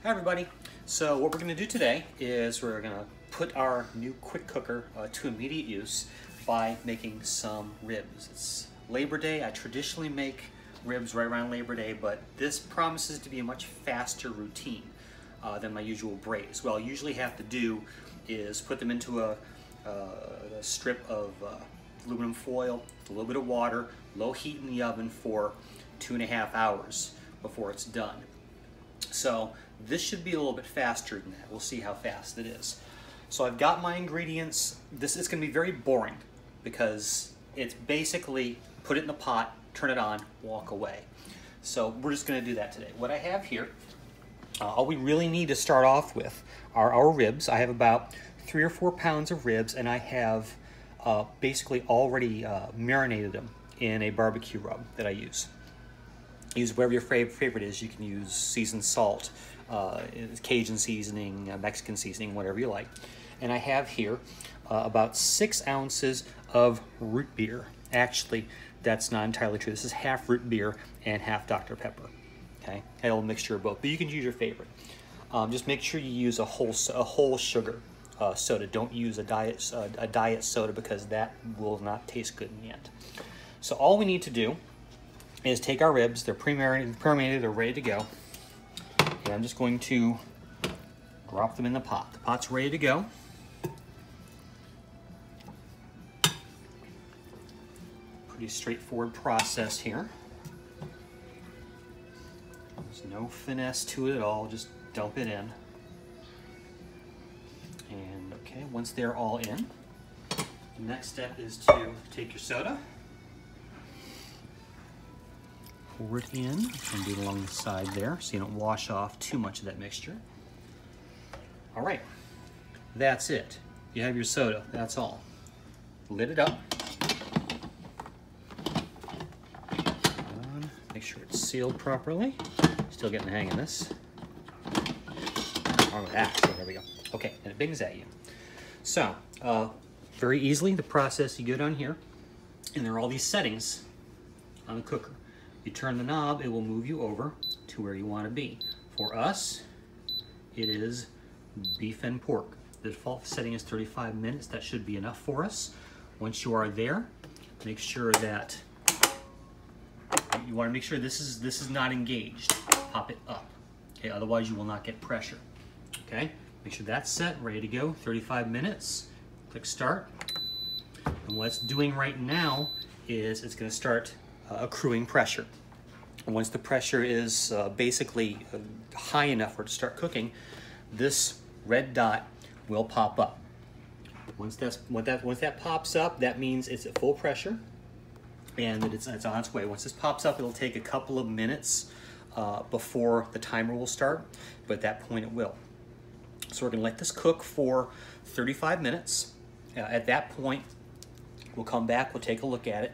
Hi everybody. So what we're going to do today is we're going to put our new quick cooker to immediate use by making some ribs. It's Labor Day. I traditionally make ribs right around Labor Day, but this promises to be a much faster routine than my usual braise. What I'll usually have to do is put them into a strip of aluminum foil, a little bit of water, low heat in the oven for 2.5 hours before it's done. So this should be a little bit faster than that. We'll see how fast it is. So I've got my ingredients. This is going to be very boring because it's basically put it in the pot, turn it on, walk away. So we're just going to do that today. What I have here, all we really need to start off with are our ribs. I have about 3 or 4 pounds of ribs, and I have basically already marinated them in a barbecue rub that I use. Use whatever your favorite is. You can use seasoned salt, Cajun seasoning, Mexican seasoning, whatever you like. And I have here about 6 ounces of root beer. Actually, that's not entirely true. This is half root beer and half Dr. Pepper. Okay, a little mixture of both, but you can use your favorite. Just make sure you use a whole sugar soda. Don't use a diet soda because that will not taste good in the end. So all we need to do is take our ribs. They're pre-marinated, they're ready to go. And I'm just going to drop them in the pot. The pot's ready to go. Pretty straightforward process here. There's no finesse to it at all, just dump it in. And okay, once they're all in, the next step is to take your soda, pour it in, and do it along the side there so you don't wash off too much of that mixture. All right, that's it. You have your soda, that's all. Lid it up. Make sure it's sealed properly. Still getting the hang of this. Oh, so there we go. Okay, and it bings at you. So, very easily, the process, you go down here, and there are all these settings on the cooker. You turn the knob, it will move you over to where you want to be. For us, it is beef and pork. The default setting is 35 minutes. That should be enough for us. Once you are there, make sure that you want to make sure this is not engaged. Pop it up. Okay, otherwise you will not get pressure. Okay, make sure that's set, ready to go. 35 minutes. Click start. And what it's doing right now is it's going to start accruing pressure. And once the pressure is basically high enough for it to start cooking, this red dot will pop up. Once that pops up, that means it's at full pressure and that it's on its way. Once this pops up, it'll take a couple of minutes before the timer will start, but at that point it will. So we're going to let this cook for 35 minutes. At that point, we'll come back, we'll take a look at it.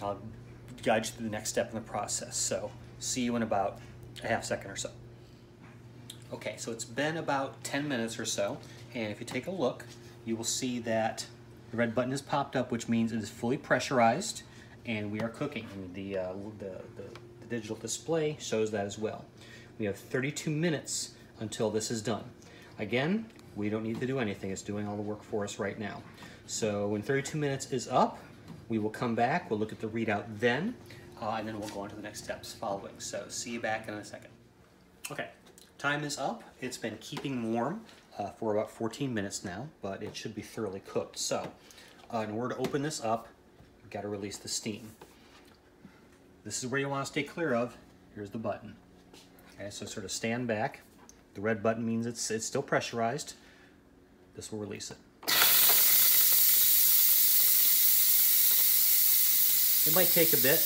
I'll guide you through the next step in the process. So see you in about a half second or so. Okay, so it's been about 10 minutes or so, and if you take a look, you will see that the red button has popped up, which means it is fully pressurized, and we are cooking. And the digital display shows that as well. We have 32 minutes until this is done. Again, we don't need to do anything. It's doing all the work for us right now. So when 32 minutes is up, we will come back, we'll look at the readout then, and then we'll go on to the next steps following. So see you back in a second. Okay, time is up. It's been keeping warm for about 14 minutes now, but it should be thoroughly cooked. So in order to open this up, you've got to release the steam. This is where you want to stay clear of. Here's the button. Okay, so sort of stand back. The red button means it's still pressurized. This will release it. It might take a bit.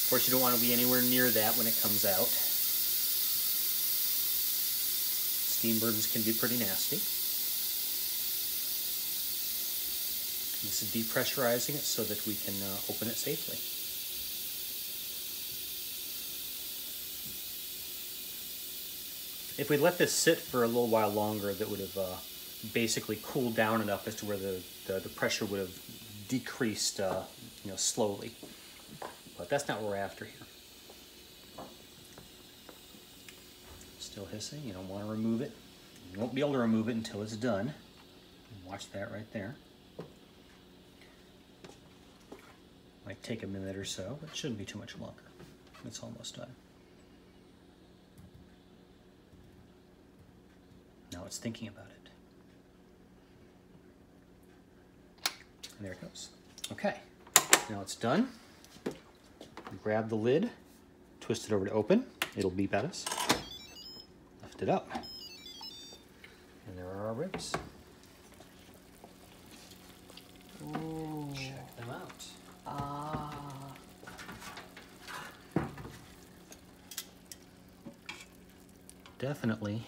Of course, you don't want to be anywhere near that when it comes out. Steam burners can be pretty nasty. This is depressurizing it so that we can open it safely. If we let this sit for a little while longer, that would have basically cooled down enough as to where the pressure would have decreased slowly. But that's not what we're after here. Still hissing. You don't want to remove it. You won't be able to remove it until it's done. Watch that right there. Might take a minute or so, but it shouldn't be too much longer. It's almost done. Now it's thinking about it. And there it goes. Okay, now it's done. Grab the lid, twist it over to open. It'll beep at us. Lift it up. And there are our ribs. Ooh. Check them out. Ah. Definitely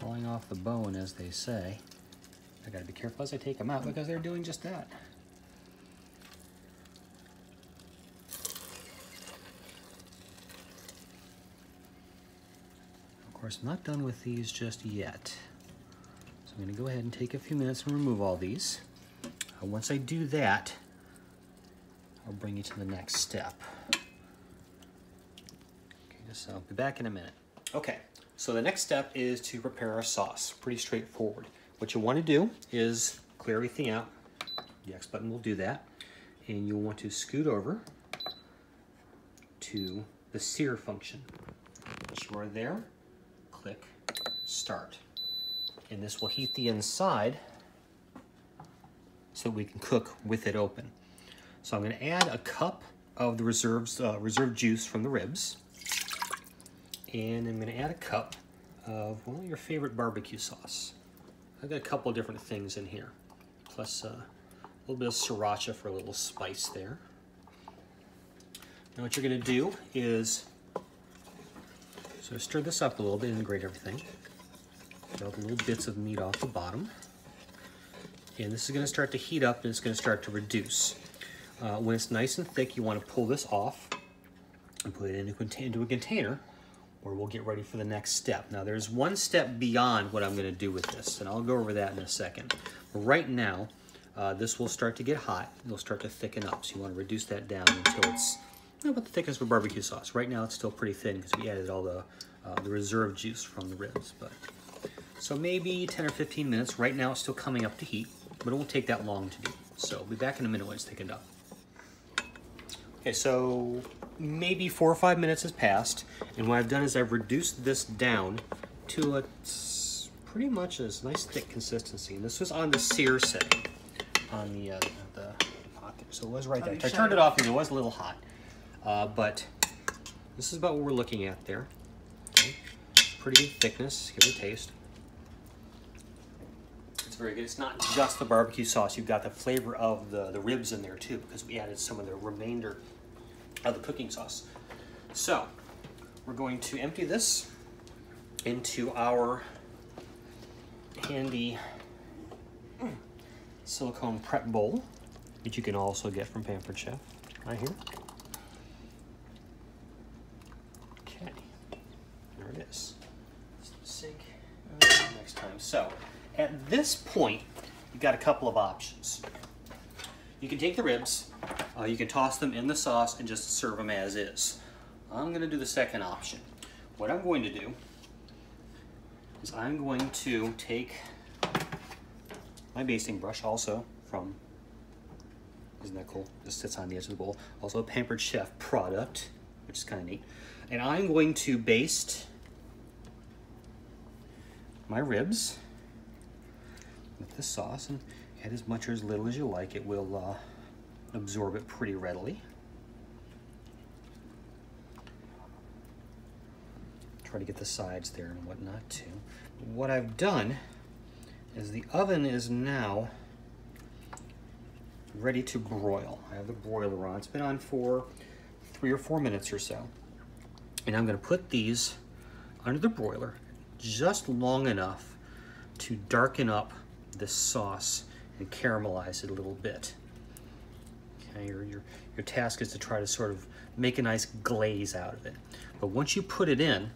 falling off the bone, as they say. I gotta be careful as I take them out because they're doing just that. Of course, I'm not done with these just yet. So I'm gonna go ahead and take a few minutes and remove all these. Once I do that, I'll bring you to the next step. Okay, so I'll be back in a minute. Okay, so the next step is to prepare our sauce. Pretty straightforward. What you want to do is clear everything out. The X button will do that. And you'll want to scoot over to the sear function. Once you are there, click Start. And this will heat the inside so we can cook with it open. So I'm going to add a cup of the reserved juice from the ribs. And I'm going to add a cup of, well, your favorite barbecue sauce. I've got a couple different things in here, plus a little bit of sriracha for a little spice there. Now what you're going to do is sort of stir this up a little bit and grate everything. Get all the little bits of meat off the bottom. And this is going to start to heat up and it's going to start to reduce. When it's nice and thick, you want to pull this off and put it into a container where we'll get ready for the next step. Now there's one step beyond what I'm going to do with this, and I'll go over that in a second. But right now, this will start to get hot. It'll start to thicken up, so you want to reduce that down until it's about the thickness of a barbecue sauce. Right now it's still pretty thin because we added all the reserve juice from the ribs. So maybe 10 or 15 minutes. Right now it's still coming up to heat, but it won't take that long to do. So I'll be back in a minute when it's thickened up. Okay, so maybe 4 or 5 minutes has passed, and what I've done is I've reduced this down to a pretty much a nice thick consistency. And this was on the sear setting on the pot there, so it was right there. I turned it off because it was a little hot, but this is about what we're looking at there. Okay. Pretty good thickness. Give it a taste. It's very good. It's not just the barbecue sauce. You've got the flavor of the ribs in there too, because we added some of the remainder of the cooking sauce. So we're going to empty this into our handy silicone prep bowl that you can also get from Pampered Chef right here. Okay, there it is. It's the sink next time. So at this point, you've got a couple of options. You can take the ribs, you can toss them in the sauce and just serve them as is. I'm going to do the second option. What I'm going to do is I'm going to take my basting brush, also from, isn't that cool? This sits on the edge of the bowl. Also a Pampered Chef product, which is kind of neat. And I'm going to baste my ribs with the sauce, and add as much or as little as you like. It will absorb it pretty readily. Try to get the sides there and whatnot too. What I've done is the oven is now ready to broil. I have the broiler on. It's been on for 3 or 4 minutes or so. And I'm going to put these under the broiler just long enough to darken up the sauce and caramelize it a little bit. Okay, your task is to try to sort of make a nice glaze out of it. But once you put it in,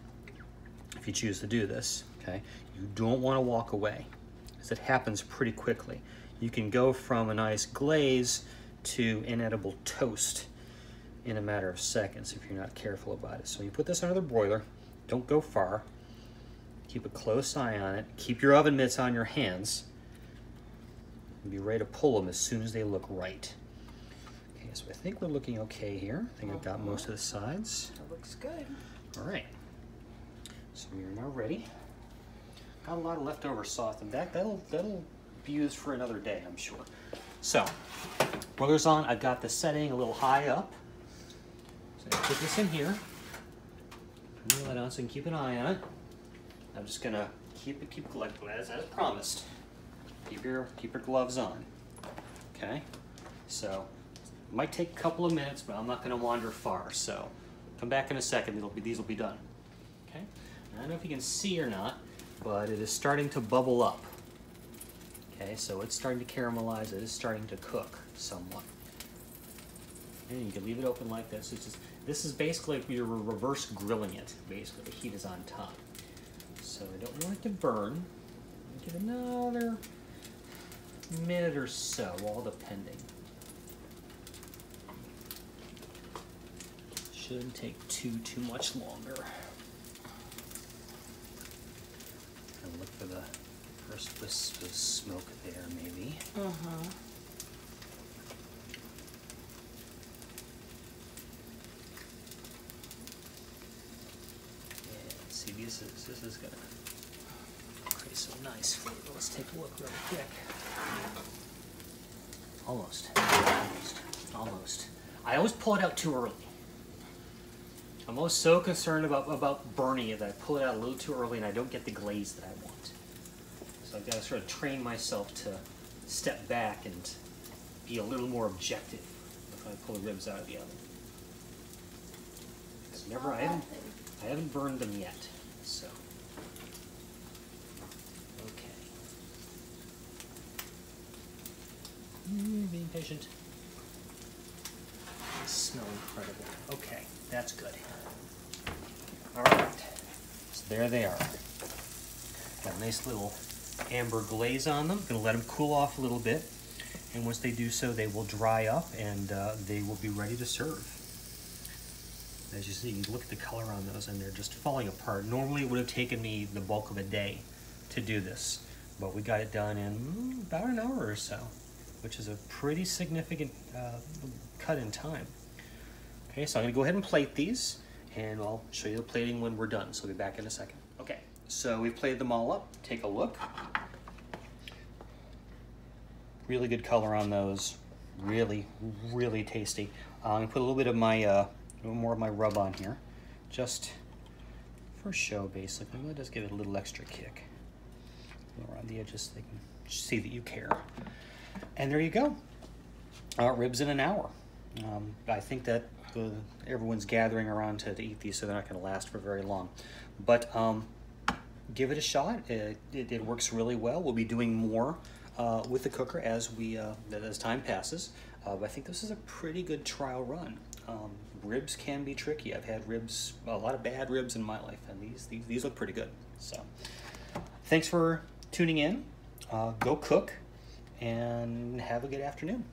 if you choose to do this, okay, you don't want to walk away, because it happens pretty quickly. You can go from a nice glaze to inedible toast in a matter of seconds if you're not careful about it. So you put this under the broiler, Don't go far. Keep a close eye on it. Keep your oven mitts on your hands. And be ready to pull them as soon as they look right. Okay, so I think we're looking okay here. I think I've got most of the sides. That looks good. All right. So we are now ready. Got a lot of leftover sauce in that. That'll be used for another day, I'm sure. So, broiler's on. I've got the setting a little high up. So I put this in here. Put that on so you can keep an eye on it. I'm just gonna keep as promised. Keep your gloves on. Okay. So it might take a couple of minutes, but I'm not gonna wander far. So come back in a second. These will be done. Okay. I don't know if you can see or not, but it is starting to bubble up. Okay, so it's starting to caramelize. It is starting to cook somewhat. And you can leave it open like this. This is basically like you're reverse grilling it. Basically, the heat is on top. So I don't want it to burn. Give it another minute or so, all depending. Shouldn't take too much longer. And look for the first wisp of smoke there, maybe. See, this is gonna create some nice flavor. Let's take a look real quick. Almost. I always pull it out too early. I'm always so concerned about burning it that I pull it out a little too early and I don't get the glaze that I want. So I've got to sort of train myself to step back and be a little more objective if I pull the ribs out of the oven. I haven't burned them yet, so. Okay. Being patient. They smell incredible. Okay, that's good. All right, so there they are. Got a nice little amber glaze on them. Gonna let them cool off a little bit, and once they do so, they will dry up and they will be ready to serve. As you see, you look at the color on those and they're just falling apart. Normally it would have taken me the bulk of a day to do this, but we got it done in about an hour or so, which is a pretty significant cut in time. Okay, so I'm gonna go ahead and plate these and I'll show you the plating when we're done, so I'll be back in a second. Okay, so we've plated them all up. Take a look. Really good color on those. Really, really tasty. I'm gonna put a little bit of my more of my rub on here, just for show, basically. That does give it a little extra kick. Around the edges so they can see that you care. And there you go. Ribs in an hour. I think that everyone's gathering around to eat these, so they're not going to last for very long. But give it a shot. It works really well. We'll be doing more with the cooker as time passes. But I think this is a pretty good trial run. Ribs can be tricky. I've had ribs, a lot of bad ribs in my life, and these look pretty good. So, thanks for tuning in. Go cook and have a good afternoon.